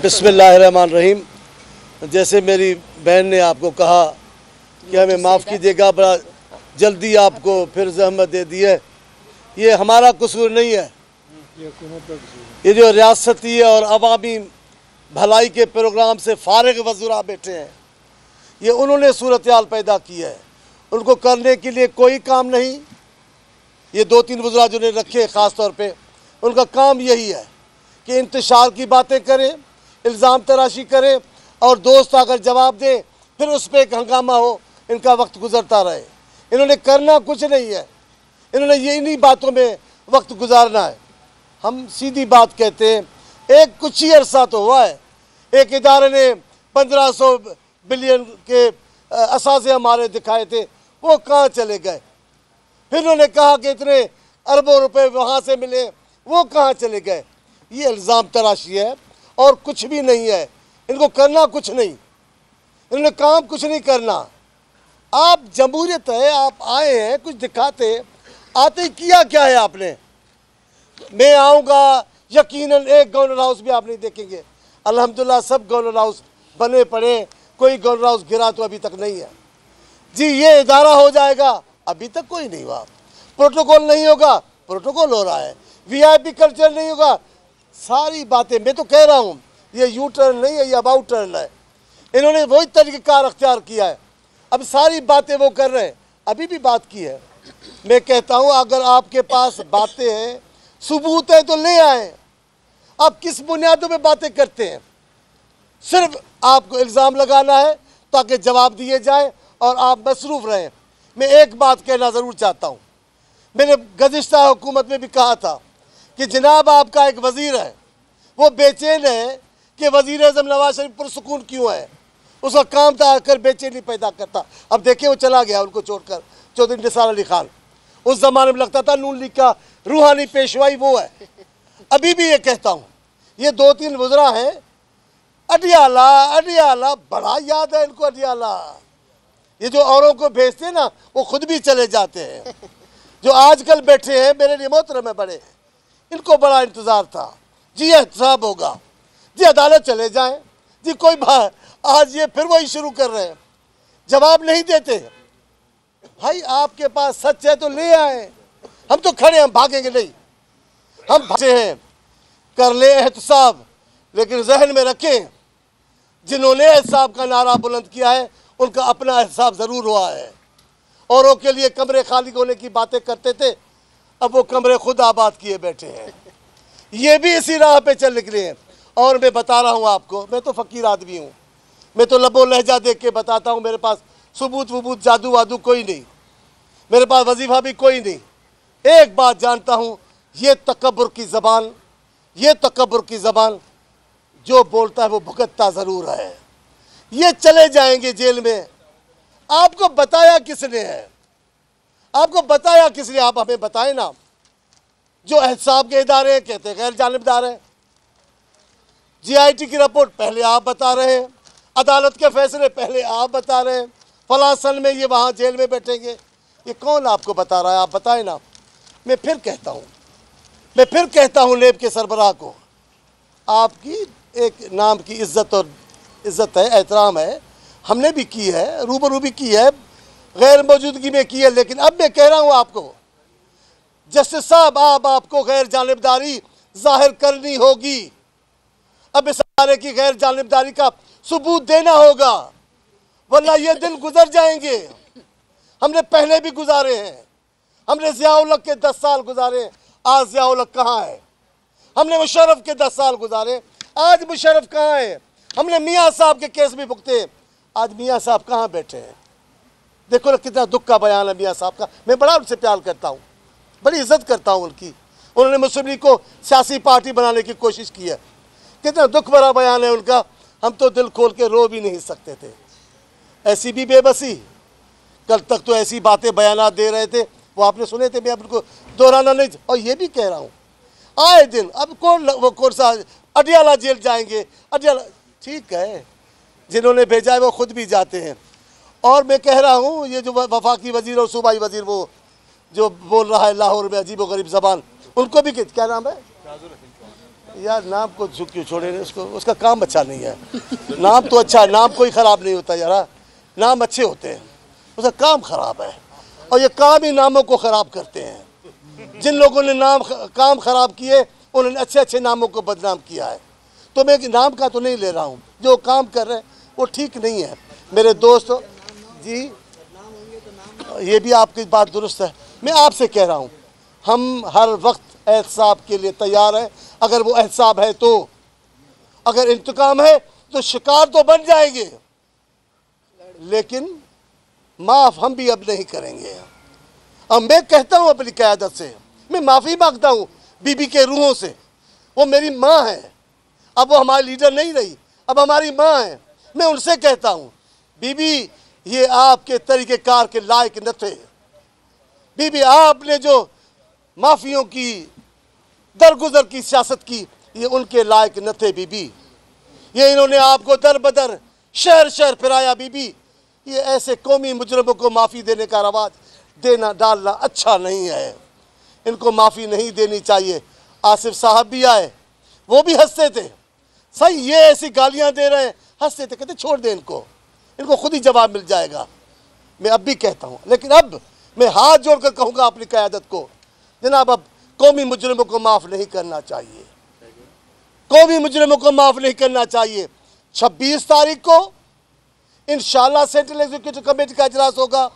बिस्मिल्लाहिर्रहमानिर्रहीम। जैसे मेरी बहन ने आपको कहा कि हमें माफ़ कीजिएगा, बड़ा जल्दी आपको फिर जहमत दे दी है, ये हमारा कसूर नहीं है। ये जो रियासती और अवामी भलाई के प्रोग्राम से फारिग वज़ीरा बैठे हैं, ये उन्होंने सूरत हाल पैदा की है। उनको करने के लिए कोई काम नहीं। ये 2-3 वज़ीरा जो ने रखे ख़ास तौर पे, उनका काम यही है कि इंतशार की बातें करें, इल्ज़ाम तराशी करें और दोस्त आकर जवाब दे, फिर उस पर एक हंगामा हो, इनका वक्त गुजरता रहे। इन्होंने करना कुछ नहीं है, इन्होंने ये इन्हीं बातों में वक्त गुजारना है। हम सीधी बात कहते हैं, एक कुछ ही अरसा तो हुआ है, एक इदारे ने 1500 बिलियन के असासे हमारे दिखाए थे, वो कहाँ चले गए। फिर उन्होंने कहा कि इतने अरबों रुपए वहाँ से मिले, वो कहाँ चले गए। ये इल्ज़ाम तराशी है और कुछ भी नहीं है। इनको करना कुछ नहीं, इन्होंने काम कुछ नहीं करना। आप जमहूरियत है, आप आए हैं, कुछ दिखाते, आते ही किया क्या है आपने। मैं आऊँगा, यकीनन एक गवर्नर हाउस भी आप नहीं देखेंगे। अल्हम्दुलिल्लाह सब गवर्नर हाउस बने पड़े, कोई गवर्नर हाउस गिरा तो अभी तक नहीं है। जी ये इदारा हो जाएगा, अभी तक कोई नहीं हुआ। प्रोटोकॉल नहीं होगा, प्रोटोकॉल हो रहा है। वीआईपी कल्चर नहीं होगा। सारी बातें, मैं तो कह रहा हूँ, ये यू टर्न नहीं है, ये अबाउट टर्न है। इन्होंने वही तरीक़ाकार अख्तियार किया है। अब सारी बातें वो कर रहे हैं, अभी भी बात की है। मैं कहता हूँ अगर आपके पास बातें हैं, सबूत है तो ले आए। आप किस बुनियादों पे बातें करते हैं। सिर्फ आपको इल्ज़ाम लगाना है ताकि जवाब दिए जाए और आप मसरूफ़ रहें। मैं एक बात कहना ज़रूर चाहता हूँ, मैंने गुज़िश्ता हुकूमत में भी कहा था कि जनाब आपका एक वज़ीर है, वो बेचैन है कि वज़ीर आज़म नवाज शरीफ पुरसुकून क्यों है। उसका काम था आकर बेचैनी पैदा करता। अब देखिए वो चला गया उनको छोड़कर, चौधरी निसार अली खान। उस ज़माने में लगता था नून लीग का रूहानी पेशवाई वो है। अभी भी ये कहता हूँ, ये 2-3 वज़रा हैं, अडियाला अडियाला बड़ा याद है इनको। अडियाला ये जो औरों को भेजते हैं ना, वो खुद भी चले जाते हैं। जो आजकल बैठे हैं मेरे लिए मोहतरम में बड़े, इनको बड़ा इंतज़ार था जी एहतसाब होगा, जी अदालत चले जाएं, जी कोई बात। आज ये फिर वही शुरू कर रहे हैं, जवाब नहीं देते। भाई आपके पास सच है तो ले आए। हम तो खड़े, हम भागेंगे नहीं। हम भागे हैं, कर ले एहतसाब, लेकिन जहन में रखें जिन्होंने एहतसाब का नारा बुलंद किया है उनका अपना एहतसाब ज़रूर हुआ है। औरों के लिए कमरे खाली होने की बातें करते थे, अब वो कमरे खुद आबाद किए बैठे हैं। ये भी इसी राह पे चल निकले हैं। और मैं बता रहा हूँ आपको, मैं तो फ़कीर आदमी हूँ, मैं तो लबो लहजा देख के बताता हूँ। मेरे पास सबूत वबूत जादू वादू कोई नहीं, मेरे पास वजीफ़ा भी कोई नहीं। एक बात जानता हूँ, ये तकब्बुर की ज़बान, ये तकब्बुर की ज़बान जो बोलता है वो भुगतता ज़रूर है। ये चले जाएंगे जेल में। आपको बताया किसने है, आपको बताया किसने। आप हमें बताएं ना। जो एहतसाब के इदारे हैं कहते हैं गैर जानिबदार हैं। जीआईटी की रिपोर्ट पहले आप बता रहे हैं, अदालत के फैसले पहले आप बता रहे हैं, फलां सन में ये वहाँ जेल में बैठेंगे। ये कौन आपको बता रहा है, आप बताएं ना। मैं फिर कहता हूँ नेब के सरबराह को, आपकी एक नाम की इज़्ज़त है, एहतराम है, हमने भी की है, रूबरू भी की है, गैर मौजूदगी में की है। लेकिन अब मैं कह रहा हूँ आपको, जस्टिस साहब आपको गैर जानिबदारी जाहिर करनी होगी। अब इस अदारे की गैर जानिबदारी का सबूत देना होगा, वरना ये दिन गुजर जाएंगे। हमने पहले भी गुजारे हैं, हमने ज़िया-उल हक के 10 साल गुजारे, आज ज़िया-उल हक कहाँ है। हमने मुशर्रफ के 10 साल गुजारे, आज मुशर्रफ कहाँ है। हमने मियाँ साहब के केस भी भुगते, आज मियाँ साहब कहाँ बैठे हैं। देखो ना कितना दुख का बयान है मियाँ साहब का। मैं बड़ा उनसे प्यार करता हूँ, बड़ी इज्जत करता हूँ उनकी। उन्होंने मुस्लिम लीग को सियासी पार्टी बनाने की कोशिश की है। कितना दुख भरा बयान है उनका, हम तो दिल खोल के रो भी नहीं सकते थे। ऐसी भी बेबसी, कल तक तो ऐसी बातें बयानात दे रहे थे, वो आपने सुने थे, मैं उनको दोहराना नहीं। और ये भी कह रहा हूँ आए दिन, अब कौन सा अडियाला जेल जाएंगे। अडियाला ठीक है, जिन्होंने भेजा है वो खुद भी जाते हैं। और मैं कह रहा हूँ ये जो वफाकी वज़ीर और सूबाई वज़ीर वो जो बोल रहा है लाहौर में अजीब व गरीब ज़बान, उनको भी क्या नाम है, यार नाम को झुक क्यों छोड़े, उसको उसका काम अच्छा नहीं है। नाम तो अच्छा है, नाम कोई ख़राब नहीं होता यार, नाम अच्छे होते हैं, उसका काम ख़राब है और ये काम ही नामों को ख़राब करते हैं। जिन लोगों ने काम ख़राब किए उन्होंने अच्छे अच्छे नामों को बदनाम किया है। तो मैं नाम का तो नहीं ले रहा हूँ, जो काम कर रहे हैं वो ठीक नहीं है। मेरे दोस्त जी, ये भी आपकी बात दुरुस्त है। मैं आपसे कह रहा हूँ, हम हर वक्त एहतसाब के लिए तैयार हैं। अगर वो एहतसाब है तो, अगर इंतकाम है तो शिकार तो बन जाएंगे, लेकिन माफ़ हम भी अब नहीं करेंगे। अब मैं कहता हूँ अपनी क़यादत से, मैं माफ़ी मांगता हूँ बीबी के रूहों से। वो मेरी माँ है, अब वो हमारी लीडर नहीं रही, अब हमारी माँ है। मैं उनसे कहता हूँ, बीबी ये आपके तरीक़ेकार के लायक न थे। बीबी आपने जो माफियों की दरगुजर की सियासत की, ये उनके लायक न थे बीबी। ये इन्होंने आपको दर बदर शहर शहर फिराया बीबी। ये ऐसे कौमी मुजरमों को माफ़ी देने का रवाज डालना अच्छा नहीं है, इनको माफ़ी नहीं देनी चाहिए। आसिफ साहब भी आए, वो भी हंसते थे, सही ये ऐसी गालियां दे रहे हैं, हंसते थे, कहते छोड़ दें इनको खुद ही जवाब मिल जाएगा। मैं अब भी कहता हूँ, लेकिन अब मैं हाथ जोड़कर कहूँगा अपनी क़यादत को, जनाब अब कौमी मुजरमों को माफ़ नहीं करना चाहिए, कौमी मुजरमों को माफ़ नहीं करना चाहिए। 26 तारीख को इंशाअल्लाह सेंट्रल एग्जीक्यूटिव कमेटी का इजलास होगा,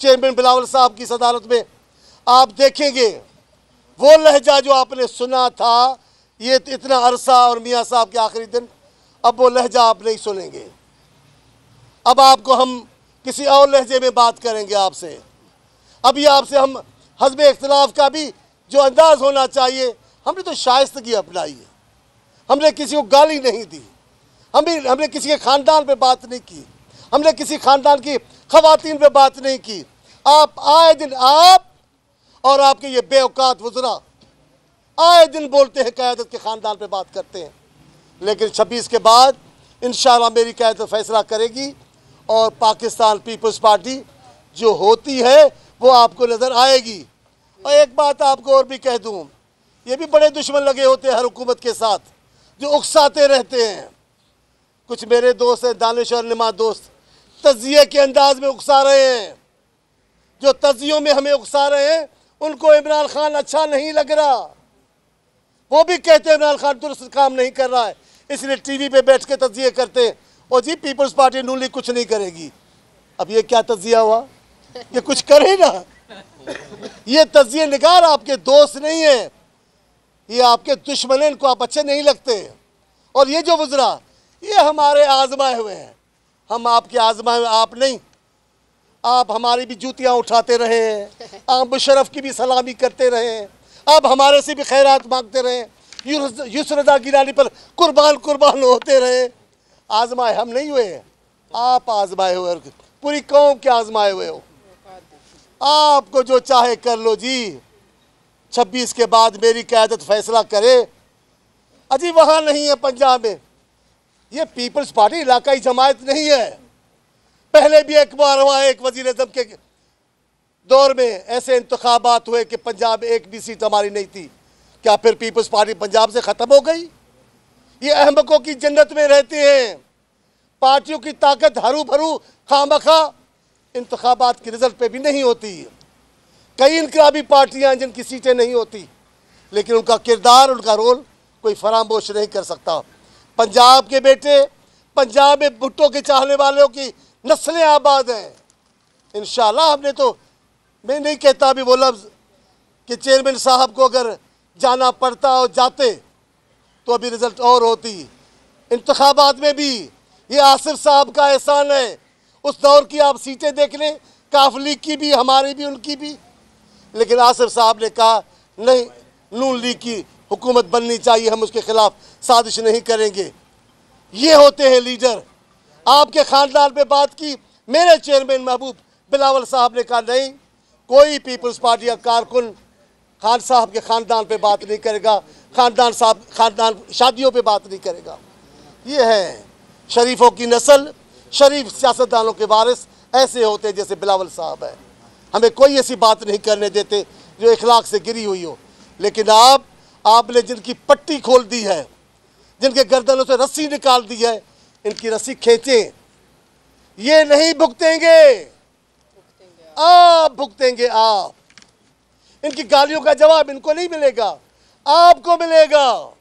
चेयरमैन बिलावल साहब की सदारत में। आप देखेंगे वो लहजा जो आपने सुना था ये इतना अरसा और मियाँ साहब के आखिरी दिन, अब वो लहजा आप नहीं सुनेंगे। अब आपको हम किसी और लहजे में बात करेंगे आपसे। अभी आपसे हम हज़्ब इख्तिलाफ का भी जो अंदाज़ होना चाहिए, हमने तो शाइस्तगी अपनाई है, हमने किसी को गाली नहीं दी, हमने किसी के ख़ानदान पे बात नहीं की, हमने किसी ख़ानदान की ख़वातीन पे बात नहीं की। आप आए दिन, आप और आपके ये बेऔकात वज़रा आए दिन बोलते हैं, क़यादत के ख़ानदान पे बात करते हैं। लेकिन 26 के बाद इंशाअल्लाह मेरी क़यादत फ़ैसला करेगी और पाकिस्तान पीपल्स पार्टी जो होती है वो आपको नज़र आएगी। और एक बात आपको और भी कह दूँ, ये भी बड़े दुश्मन लगे होते हैं हर हुकूमत के साथ, जो उकसाते रहते हैं। कुछ मेरे दोस्त हैं, दानिश और निमा दोस्त, तज़िये के अंदाज में उकसा रहे हैं। जो तज़ियों में हमें उकसा रहे हैं उनको इमरान खान अच्छा नहीं लग रहा। वो भी कहते हैं इमरान खान दुरुस्त काम नहीं कर रहा है, इसलिए टीवी पे बैठ के तज़िये करते हैं, और जी पीपल्स पार्टी नून लीग कुछ नहीं करेगी। अब ये क्या तज़िया हुआ, ये कुछ करे ना। ये तज़िये निगार आपके दोस्त नहीं है, ये आपके दुश्मन हैं, इनको आप अच्छे नहीं लगते। और ये जो वज़रा ये हमारे आजमाए हुए हैं, हम आपके आजमाए हुए आप नहीं। आप हमारी भी जूतियाँ उठाते रहे, आप मुशर्रफ की भी सलामी करते रहे, आप हमारे से भी खैरात मांगते रहे, यूसुफ गिलानी पर कुर्बान होते रहे। आजमाए हम नहीं हुए, आप आजमाए हुए, पूरी कौम के आजमाए हुए हो। आपको जो चाहे कर लो जी। 26 के बाद मेरी क़यादत फ़ैसला करे। अजी वहाँ नहीं है पंजाब में, ये पीपल्स पार्टी इलाकाई जमायत नहीं है। पहले भी एक बार वहाँ एक वज़ीर-ए-आज़म के दौर में ऐसे इंतखाबात हुए कि पंजाब में एक भी सीट हमारी नहीं थी। क्या फिर पीपल्स पार्टी पंजाब से ख़त्म हो गई? ये अहमकों की जन्नत में रहते हैं। पार्टियों की ताकत हरू भरू खामखा इंतखाबात के रिज़ल्ट पे भी नहीं होती। कई इनकलाबी पार्टियाँ हैं जिनकी सीटें नहीं होती, लेकिन उनका किरदार, उनका रोल कोई फरामोश नहीं कर सकता। पंजाब के बेटे, पंजाब में भुट्टो के चाहने वालों की नस्लें आबाद हैं। इंशाअल्लाह हमने तो, मैं नहीं कहता अभी वो लफ्ज़ कि चेयरमैन साहब को अगर जाना पड़ता और जाते तो अभी रिज़ल्ट और होती। इंतखाबात में भी ये आसिफ साहब का एहसान है। उस दौर की आप सीटें देख लें, काफ लीग की भी, हमारी भी, उनकी भी, लेकिन आसिफ साहब ने कहा नहीं, नून लीग की हुकूमत बननी चाहिए, हम उसके ख़िलाफ़ साजिश नहीं करेंगे। ये होते हैं लीडर। आपके ख़ानदान पे बात की, मेरे चेयरमैन महबूब बिलावल साहब ने कहा नहीं, कोई पीपल्स पार्टी का कारकुन खान साहब के ख़ानदान पे बात नहीं करेगा, ख़ानदान शादियों पे बात नहीं करेगा। ये है शरीफों की नस्ल, शरीफ सियासतदानों के वारिस ऐसे होते हैं जैसे बिलावल साहब है। हमें कोई ऐसी बात नहीं करने देते जो इखलाक से गिरी हुई हो। लेकिन आप आपने जिनकी पट्टी खोल दी है, जिनके गर्दनों से रस्सी निकाल दी है, इनकी रस्सी खींचें। ये नहीं भुगतेंगे, आप भुगतेंगे। आप, इनकी गालियों का जवाब इनको नहीं मिलेगा, आपको मिलेगा।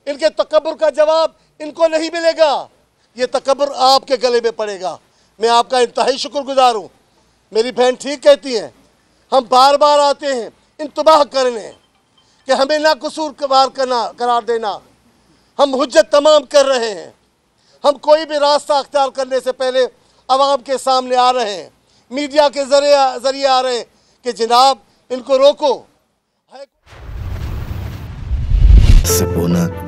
इनके तकब्बुर का जवाब इनको नहीं मिलेगा, ये तकब्बुर आपके गले में पड़ेगा। मैं आपका इंतहाई शुक्रगुजार हूँ। मेरी बहन ठीक कहती हैं, हम बार बार आते हैं इंतबाह करने कि हमें ना कसूरवार करार देना। हम हुज्जत तमाम कर रहे हैं। हम कोई भी रास्ता अख्तियार करने से पहले अवाम के सामने आ रहे हैं, मीडिया के जरिए आ रहे हैं कि जनाब इनको रोको। Sapuna